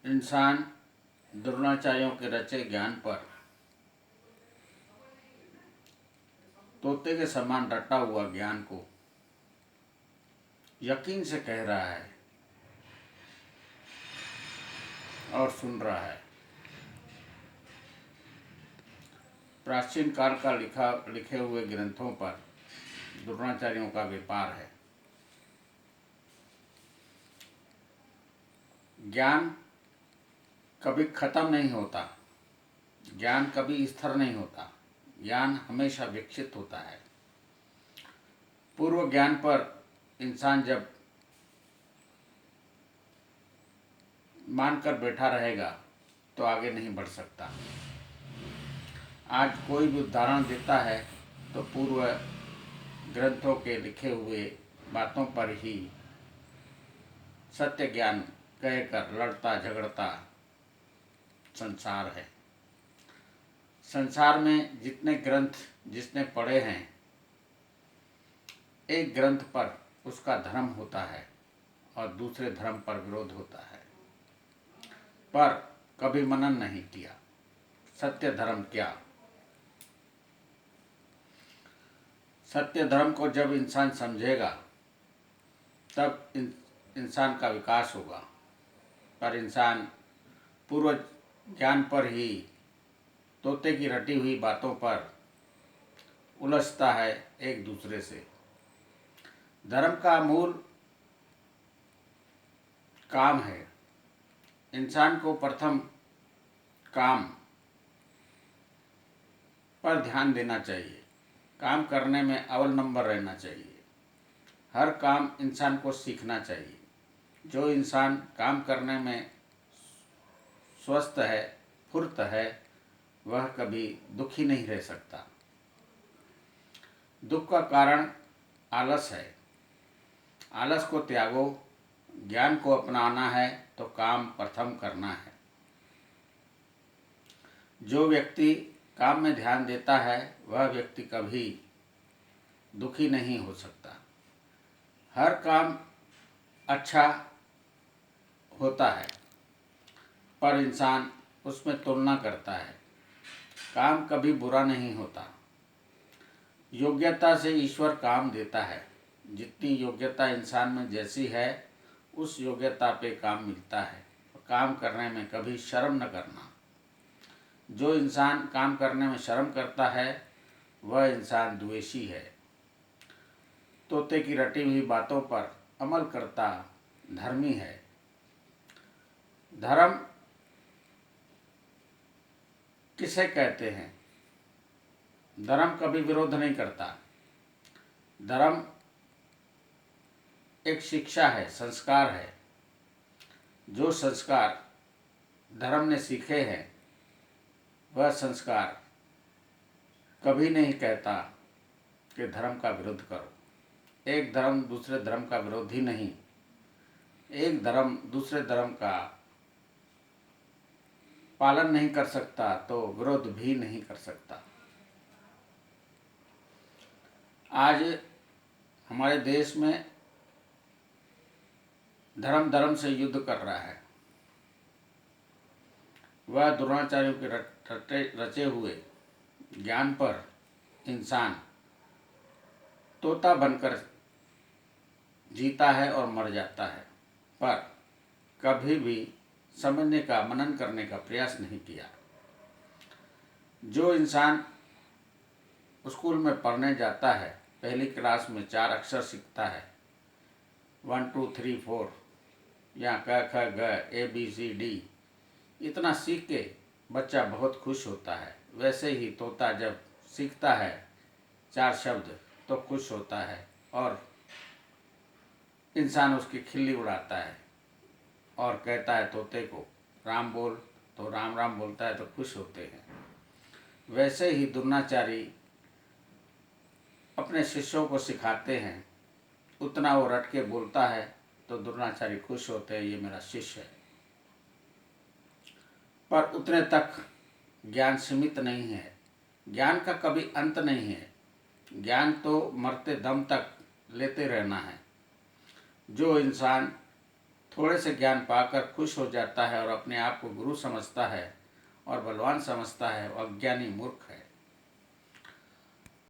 इंसान द्रोणाचार्यों के रचे ज्ञान पर तोते के समान रटा हुआ ज्ञान को यकीन से कह रहा है और सुन रहा है। प्राचीन काल का लिखे हुए ग्रंथों पर द्रोणाचार्यों का व्यापार है। ज्ञान कभी खत्म नहीं होता, ज्ञान कभी स्थिर नहीं होता, ज्ञान हमेशा विकसित होता है। पूर्व ज्ञान पर इंसान जब मानकर बैठा रहेगा तो आगे नहीं बढ़ सकता। आज कोई भी उदाहरण देता है तो पूर्व ग्रंथों के लिखे हुए बातों पर ही सत्य ज्ञान कहकर लड़ता झगड़ता संसार है। संसार में जितने ग्रंथ जिसने पढ़े हैं, एक ग्रंथ पर उसका धर्म होता है और दूसरे धर्म पर विरोध होता है, पर कभी मनन नहीं किया सत्य धर्म क्या। सत्य धर्म को जब इंसान समझेगा तब इंसान का विकास होगा, पर इंसान पूर्व ज्ञान पर ही तोते की रटी हुई बातों पर उलझता है एक दूसरे से। धर्म का मूल काम है। इंसान को प्रथम काम पर ध्यान देना चाहिए, काम करने में अव्वल नंबर रहना चाहिए। हर काम इंसान को सीखना चाहिए। जो इंसान काम करने में स्वस्थ है, फुर्त है, वह कभी दुखी नहीं रह सकता। दुख का कारण आलस है। आलस को त्यागो, ज्ञान को अपनाना है तो काम प्रथम करना है। जो व्यक्ति काम में ध्यान देता है वह व्यक्ति कभी दुखी नहीं हो सकता। हर काम अच्छा होता है, पर इंसान उसमें तुलना करता है। काम कभी बुरा नहीं होता। योग्यता से ईश्वर काम देता है। जितनी योग्यता इंसान में जैसी है उस योग्यता पे काम मिलता है। काम करने में कभी शर्म न करना। जो इंसान काम करने में शर्म करता है वह इंसान द्वेषी है। तोते की रटी हुई बातों पर अमल करता धर्मी है। धर्म किसे कहते हैं? धर्म कभी विरोध नहीं करता। धर्म एक शिक्षा है, संस्कार है। जो संस्कार धर्म ने सीखे हैं वह संस्कार कभी नहीं कहता कि धर्म का विरोध करो। एक धर्म दूसरे धर्म का विरोधी नहीं, एक धर्म दूसरे धर्म का पालन नहीं कर सकता तो विरोध भी नहीं कर सकता। आज हमारे देश में धर्म धर्म से युद्ध कर रहा है। वह द्रोणाचार्यों के रचे हुए ज्ञान पर इंसान तोता बनकर जीता है और मर जाता है, पर कभी भी समझने का, मनन करने का प्रयास नहीं किया। जो इंसान स्कूल में पढ़ने जाता है, पहली क्लास में 4 अक्षर सीखता है, 1 2 3 4 या क ख ग ABCD, इतना सीख के बच्चा बहुत खुश होता है। वैसे ही तोता जब सीखता है 4 शब्द तो खुश होता है और इंसान उसकी खिल्ली उड़ाता है और कहता है तोते को राम बोल, तो राम राम बोलता है तो खुश होते हैं। वैसे ही द्रोणाचार्य अपने शिष्यों को सिखाते हैं, उतना वो रट के बोलता है तो द्रोणाचार्य खुश होते हैं, ये मेरा शिष्य है। पर उतने तक ज्ञान सीमित नहीं है। ज्ञान का कभी अंत नहीं है। ज्ञान तो मरते दम तक लेते रहना है। जो इंसान थोड़े से ज्ञान पाकर खुश हो जाता है और अपने आप को गुरु समझता है और बलवान समझता है, वो अज्ञानी मूर्ख है।